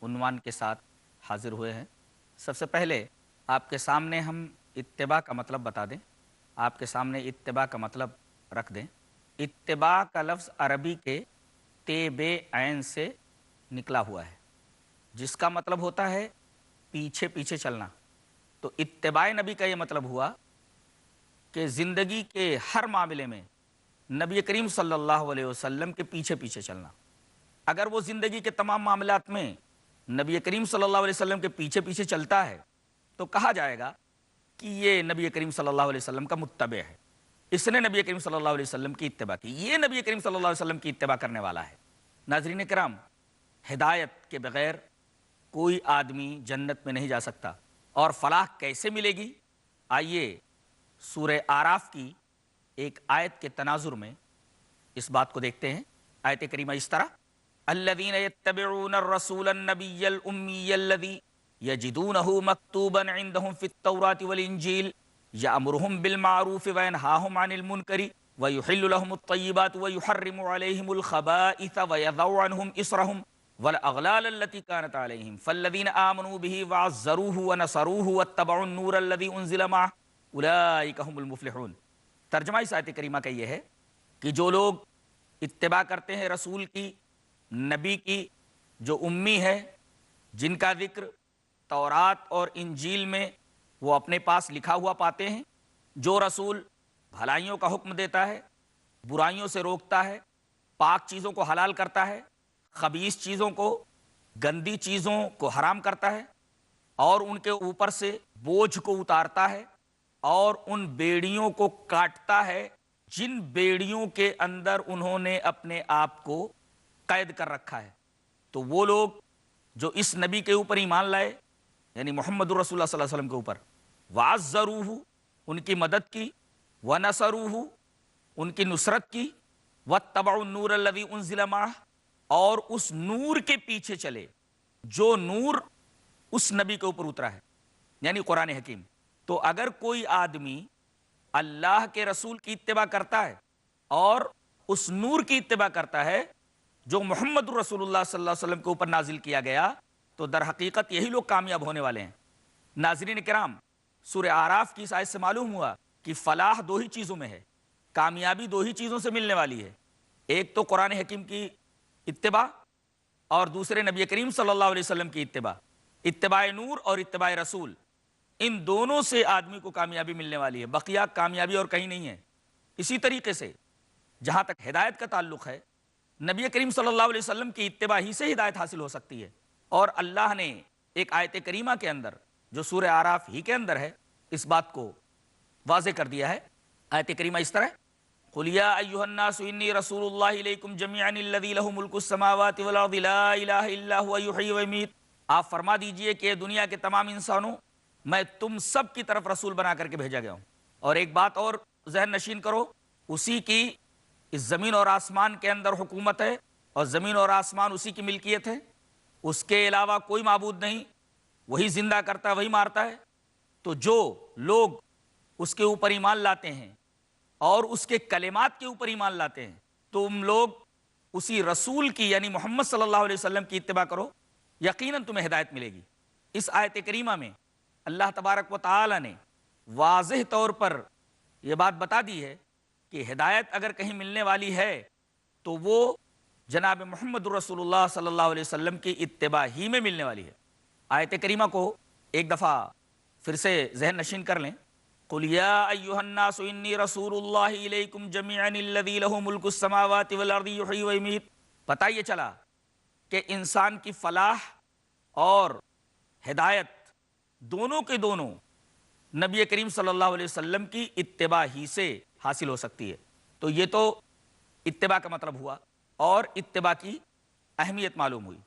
عنوان کے ساتھ حاضر ہوئے ہیں۔ سب سے پہلے آپ کے سامنے ہم اتباع کا مطلب بتا دیں، آپ کے سامنے اتباع کا مطلب رکھ دیں۔ اتباع کا لفظ عربی کے تیبے عین سے نکلا ہوا ہے، جس کا مطلب ہوتا ہے پیچھے پیچھے چلنا۔ تو اتباع نبی کا یہ مطلب ہوا کہ زندگی کے ہر معاملے میں نبی کریم صلی اللہ علیہ وسلم کے پیچھے پیچھے چلنا۔ اگر وہ زندگی کے تمام معاملات میں نبی کریم صلی اللہ علیہ وسلم کے پیچھے پیچھے چلتا ہے تو کہا جائے گا کہ یہ نبی کریم صلی اللہ علیہ وسلم کا متبع ہے، اس نے نبی کریم صلی اللہ علیہ وسلم کی اتباع کی، یہ نبی کریم صلی اللہ علیہ وسلم کی اتباع کرنے والا ہے۔ ناظرین کرام، ہدایت کے بغیر کوئی آدمی جنت میں نہیں جا سکتا، اور فلاح کیسے ملے گی؟ آئیے سورہ اعراف کی ایک آیت کے تناظر میں اس بات کو دیکھتے ہیں۔ آیت کریمہ اس طرح: الذین یتبعون الرسول النبی الامی الذی یجدونہ مکتوبا عندہم فی التوراۃ والانجیل یأمرہم بالمعروف وینہاہم عن المنکر ویحل لہم الطیبات ویحرم علیہم الخبائث ویضع عنہم اصرہم والاغلال التي كانت عليهم فالذين آمنوا به وعزروه ونصروه واتبعوا النور الذي انزل معه اولئك هم المفلحون۔ ترجمہ اس آیت کریمہ کا یہ ہے کہ جو لوگ اتباع کرتے ہیں رسول کی، نبی کی، جو امی ہے، جن کا ذکر تورات اور انجیل میں وہ اپنے پاس لکھا ہوا پاتے ہیں، جو رسول بھلائیوں کا حکم دیتا ہے، برائیوں سے روکتا ہے، پاک چیزوں کو حلال کرتا ہے، خبیث چیزوں کو، گندی چیزوں کو حرام کرتا ہے، اور ان کے اوپر سے بوجھ کو اتارتا ہے، اور ان بیڑیوں کو کاٹتا ہے جن بیڑیوں کے اندر انہوں نے اپنے آپ کو قید کر رکھا ہے۔ تو وہ لوگ جو اس نبی کے اوپر ایمان لائے، یعنی محمد رسول اللہ صلی اللہ علیہ وسلم کے اوپر، وعزروہ، ان کی مدد کی، ونصروہ، ان کی نصرت کی، واتبعوا النور الذی انزل معہ، اور اس نور کے پیچھے چلے جو نور اس نبی کے اوپر اترا ہے، یعنی قرآن حکیم۔ تو اگر کوئی آدمی اللہ کے رسول کی اتباع کرتا ہے اور اس نور کی اتباع کرتا ہے جو محمد رسول اللہ صلی اللہ علیہ وسلم کے اوپر نازل کیا گیا، تو در حقیقت یہی لوگ کامیاب ہونے والے ہیں۔ ناظرین کرام، سورہ اعراف کی اس آیت سے معلوم ہوا کہ فلاح دو ہی چیزوں میں ہے، کامیابی دو ہی چیزوں سے ملنے والی ہے، ایک تو قرآن حکیم کی اتباع اور دوسرے نبی کریم صلی اللہ علیہ وسلم کی اتباع۔ اتباع نور اور اتباع رسول، ان دونوں سے آدمی کو کامیابی ملنے والی ہے، بقیہ کامیابی اور کہیں نہیں ہے۔ اسی طریقے سے جہاں تک ہدایت کا تعلق ہے، نبی کریم صلی اللہ علیہ وسلم کی اتباع ہی سے ہدایت حاصل ہو سکتی ہے، اور اللہ نے ایک آیت کریمہ کے اندر جو سورہ اعراف ہی کے اندر ہے اس بات کو واضح کر دیا ہے۔ آیت کریمہ اس طرح: قل یا ایھا الناس انی رسول اللہ الیکم جمیعا الذی لہ ملک السماوات والارض لا الہ الا هو یحیی ویمیت۔ آپ فرما دیجئے کہ دنیا کے تمام انسانوں، میں تم سب کی طرف رسول بنا کر کے بھیجا گیا ہوں۔ اور ایک بات اور ذہن نشین کرو، اسی کی اس زمین اور آسمان کے اندر حکومت ہے، اور زمین اور آسمان اسی کی ملکیت ہے، اس کے علاوہ کوئی معبود نہیں، وہی زندہ کرتا ہے، وہی مارتا ہے۔ تو جو لوگ اس کے اوپر ایمان لاتے ہیں اور اس کے کلمات کے اوپر ایمان لاتے ہیں، تم لوگ اسی رسول کی یعنی محمد صلی اللہ علیہ وسلم کی اتباع کرو، یقیناً تمہیں ہدایت ملے گی۔ اس آیت کریمہ میں اللہ تبارک و تعالی نے واضح طور پر یہ بات بتا دی ہے کہ ہدایت اگر کہیں ملنے والی ہے تو وہ جناب محمد رسول اللہ صلی اللہ علیہ وسلم کی اتباع ہی میں ملنے والی ہے۔ آیت کریمہ کو ایک دفعہ پھر سے ذہن نشین کر لیں۔ قل یا ایھا الناس انی رسول اللہ الیکم جمیعا الذی لہ ملک السماوات والارض یحیی ویمیت۔ پتہ یہ چلا کہ انسان کی فلاح اور ہدایت دونوں کے دونوں نبی کریم صلی اللہ علیہ وسلم کی اتباع ہی سے حاصل ہو سکتی ہے۔ تو یہ تو اتباع کا مطلب ہوا، اور اتباع کی اہمیت معلوم ہوئی۔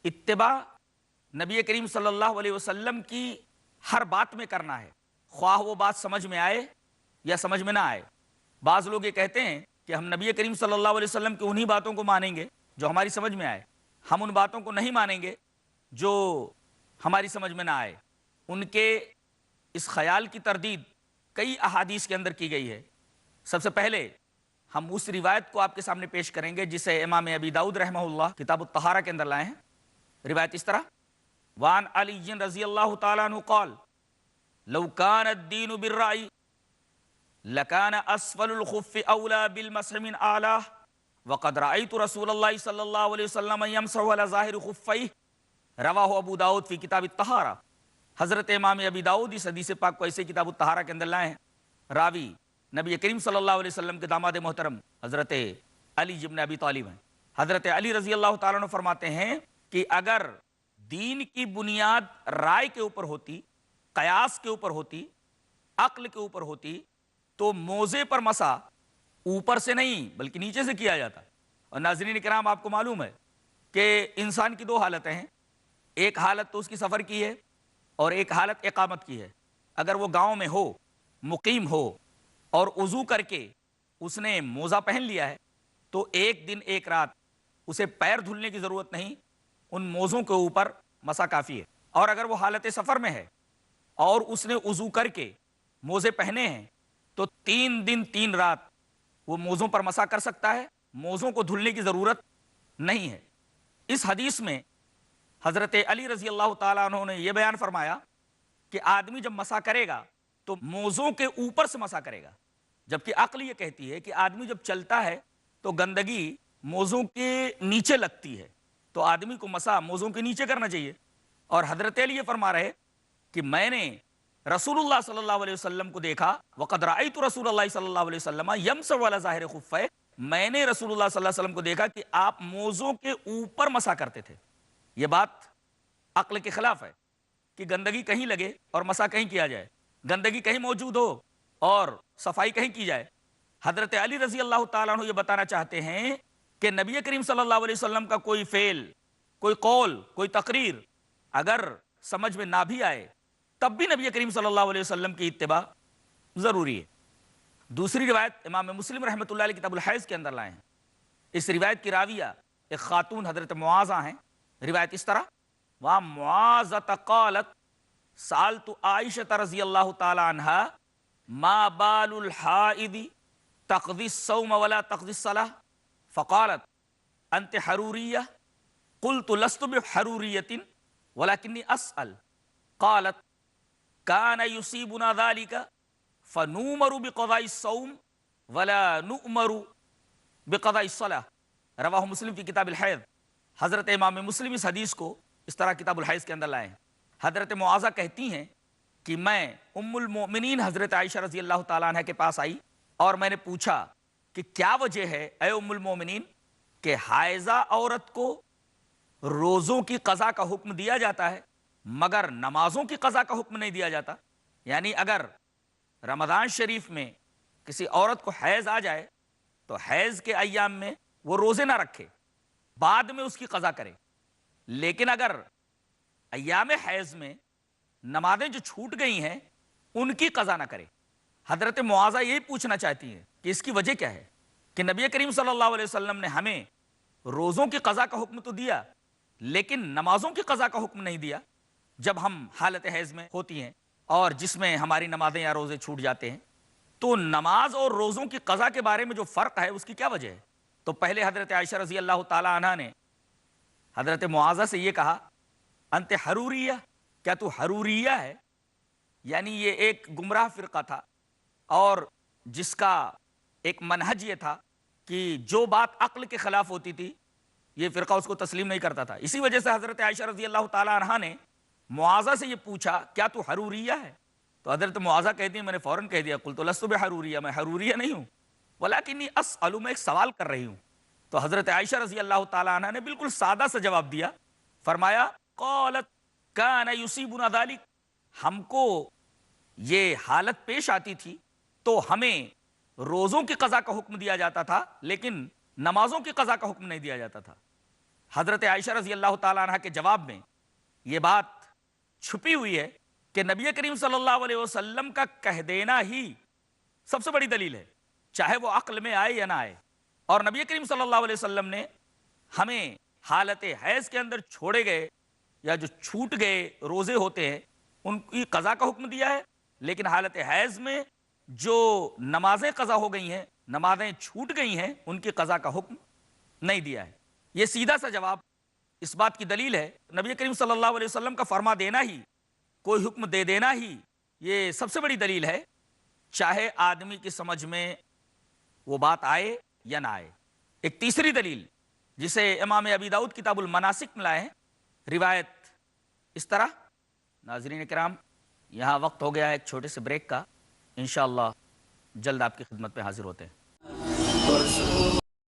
اتباع نبی کریم صلی اللہ علیہ وسلم کی ہر بات میں کرنا ہے، خواہ وہ بات سمجھ میں آئے یا سمجھ میں نہ آئے۔ بعض لوگ یہ کہتے ہیں کہ ہم نبی کریم صلی اللہ علیہ وسلم کی انہی باتوں کو مانیں گے جو ہماری سمجھ میں آئے، ہم ان باتوں کو نہیں مانیں گے جو ہماری سمجھ میں نہ آئے۔ ان کے اس خیال کی تردید کئی احادیث کے اندر کی گئی ہے۔ سب سے پہلے ہم اس روایت کو آپ کے سامنے پیش کریں گے جسے امام ابی داؤد رحمہ اللہ کتاب الطہارہ کے اندر لائے ہیں۔ روایت اس طرح: وعن علی رضی اللہ تعالیٰ عنہ قال لو کان الدین بالرأی لکان اسفل الخف اولا بالمسح من اعلیٰ وقد رأیت رسول اللہ صلی اللہ علیہ وسلم یمسح علی ظاہر خفیہ رواہ ابو داؤد فی کتاب الطہارہ۔ حضرت امام ابی داؤد اس حدیث پاک کو ایسے کتاب الطہارہ کے اندر لائے ہیں۔ راوی نبی کریم صلی اللہ علیہ وسلم کے داماد محترم حضرت علی بن ابی طالب ہیں۔ حضرت علی رضی اللہ تعالیٰ عنہ فرماتے ہیں کہ اگر دین کی بنیاد رائے کے اوپر ہوتی، قیاس کے اوپر ہوتی، عقل کے اوپر ہوتی، تو موزے پر مسا اوپر سے نہیں بلکہ نیچے سے کیا جاتا۔ اور ناظرین کرام، آپ کو معلوم ہے کہ انسان کی دو حالتیں ہیں، ایک حالت تو اس کی سفر کی ہے اور ایک حالت اقامت کی ہے۔ اگر وہ گاؤں میں ہو، مقیم ہو اور وضو کر کے اس نے موزہ پہن لیا ہے تو ایک دن ایک رات اسے پیر دھلنے کی ضرورت نہیں، ان موزوں کے اوپر مسا کافی ہے۔ اور اگر وہ حالت سفر میں ہے اور اس نے وضو کر کے موزے پہنے ہیں تو 3 دن 3 رات وہ موزوں پر مسا کر سکتا ہے، موزوں کو دھلنے کی ضرورت نہیں ہے۔ اس حدیث میں حضرت علی رضی اللہ تعالیٰ عنہ نے یہ بیان فرمایا کہ آدمی جب مسا کرے گا تو موزوں کے اوپر سے مسا کرے گا، جبکہ عقل یہ کہتی ہے کہ آدمی جب چلتا ہے تو گندگی موزوں کے نیچے لگتی ہے، تو آدمی کو مسا موزوں کے نیچے کرنا چاہیے۔ اور حضرت علی یہ فرما رہے کہ میں نے رسول اللہ صلی اللہ علیہ وسلم کو دیکھا، وقد رأیت رسول اللہ صلی اللہ علیہ وسلم یمسح علی ظاہر خفیہ، میں نے رسول اللہ صلی اللہ علیہ وسلم کو دیکھا کہ آپ موزوں کے اوپر مسا کرتے تھے۔ یہ بات عقل کے خلاف ہے کہ گندگی کہیں لگے اور مسا کہیں کیا جائے، گندگی کہیں موجود ہو اور صفائی کہیں کی جائے۔ حضرت علی رضی اللہ تعالیٰ عنہ یہ بتانا چاہتے ہیں کہ نبی کریم صلی اللہ علیہ وسلم کا کوئی فعل، کوئی قول، کوئی تقریر اگر سمجھ میں نہ بھی آئے تب بھی نبی کریم صلی اللہ علیہ وسلم کی اتباع ضروری ہے۔ دوسری روایت امام مسلم رحمۃ اللہ علیہ کتاب الحیض کے اندر لائے ہیں۔ اس روایت کی راویہ ایک خاتون حضرت معاذہ ہیں۔ روایت اس طرح، وہاں معاذہ قالت سألت عائشہ رضی اللہ تعالی عنہا ما بال الحائض تقضی الصوم ولا تقضی الصلاة فقالت انت حروریہ قلت لست بحروریۃ ولکنی اسأل قالت کان یصیبنا ذلک فنؤمر بقضاء الصوم ولا نؤمر بقضاء الصلاة رواہ مسلم کی کتاب الحیض۔ حضرت امام مسلم اس حدیث کو اس طرح کتاب الحیض کے اندر لائے ہیں۔ حضرت معاذہ کہتی ہیں کہ میں ام المؤمنین حضرت عائشہ رضی اللہ تعالیٰ عنہ کے پاس آئی اور میں نے پوچھا کہ کیا وجہ ہے اے ام المؤمنین کہ حائضہ عورت کو روزوں کی قضا کا حکم دیا جاتا ہے مگر نمازوں کی قضا کا حکم نہیں دیا جاتا؟ یعنی اگر رمضان شریف میں کسی عورت کو حیض آ جائے تو حیض کے ایام میں وہ روزے نہ رکھے، بعد میں اس کی قضا کرے، لیکن اگر ایام حیض میں نمازیں جو چھوٹ گئی ہیں ان کی قضا نہ کرے۔ حضرت معاذہ یہی پوچھنا چاہتی ہیں کہ اس کی وجہ کیا ہے کہ نبی کریم صلی اللہ علیہ وسلم نے ہمیں روزوں کی قضا کا حکم تو دیا لیکن نمازوں کی قضا کا حکم نہیں دیا جب ہم حالت حیض میں ہوتی ہیں اور جس میں ہماری نمازیں یا روزے چھوٹ جاتے ہیں۔ تو نماز اور روزوں کی قضا کے بارے میں جو فرق ہے اس کی کیا وجہ ہے؟ تو پہلے حضرت عائشہ رضی اللہ تعالی عنہ نے حضرت معاذہ سے یہ کہا انت حروریہ، کیا تو حروریہ ہے؟ یعنی یہ ایک گمراہ فرقہ تھا اور جس کا ایک منہج یہ تھا کہ جو بات عقل کے خلاف ہوتی تھی یہ فرقہ اس کو تسلیم نہیں کرتا تھا۔ اسی وجہ سے حضرت عائشہ رضی اللہ تعالی عنہ نے معاذہ سے یہ پوچھا کیا تو حروریہ ہے؟ تو حضرت معاذہ کہتی ہیں میں نے فوراً کہہ دیا قلت لست بحروریہ، میں حروریہ نہیں ہوں، ولکنی اسأل، میں ایک سوال کر رہی ہوں۔ تو حضرت عائشہ رضی اللہ تعالی عنہ نے بالکل سادہ سا جواب دیا، فرمایا قالت کان یصیبنا ذلک، ہم کو یہ حالت پیش آتی تھی تو ہمیں روزوں کی قضا کا حکم دیا جاتا تھا لیکن نمازوں کی قضا کا حکم نہیں دیا جاتا تھا۔ حضرت عائشہ رضی اللہ تعالی عنہ کے جواب میں یہ بات چھپی ہوئی ہے کہ نبی کریم صلی اللہ علیہ وسلم کا کہہ دینا ہی سب سے بڑی دلیل ہے، چاہے وہ عقل میں آئے یا نہ آئے۔ اور نبی کریم صلی اللہ علیہ وسلم نے ہمیں حالت حیض کے اندر چھوڑے گئے یا جو چھوٹ گئے روزے ہوتے ہیں ان کی قضا کا حکم دیا ہے، لیکن حالت حیض میں جو نمازیں قضا ہو گئی ہیں، نمازیں چھوٹ گئی ہیں، ان کی قضا کا حکم نہیں دیا ہے۔ یہ سیدھا سا جواب اس بات کی دلیل ہے نبی کریم صلی اللہ علیہ وسلم کا فرما دینا ہی، کوئی حکم دے دینا ہی، یہ سب سے بڑی دلیل ہے، چاہے آدمی کی سمجھ میں وہ بات آئے یا نہ آئے۔ ایک تیسری دلیل جسے امام ابی داؤد کتاب المناسک میں لائے ہیں، روایت اس طرح۔ ناظرین کرام، یہاں وقت ہو گیا ہے ایک چھوٹے سے بریک کا، انشاءاللہ جلد آپ کی خدمت پہ حاضر ہوتے ہیں۔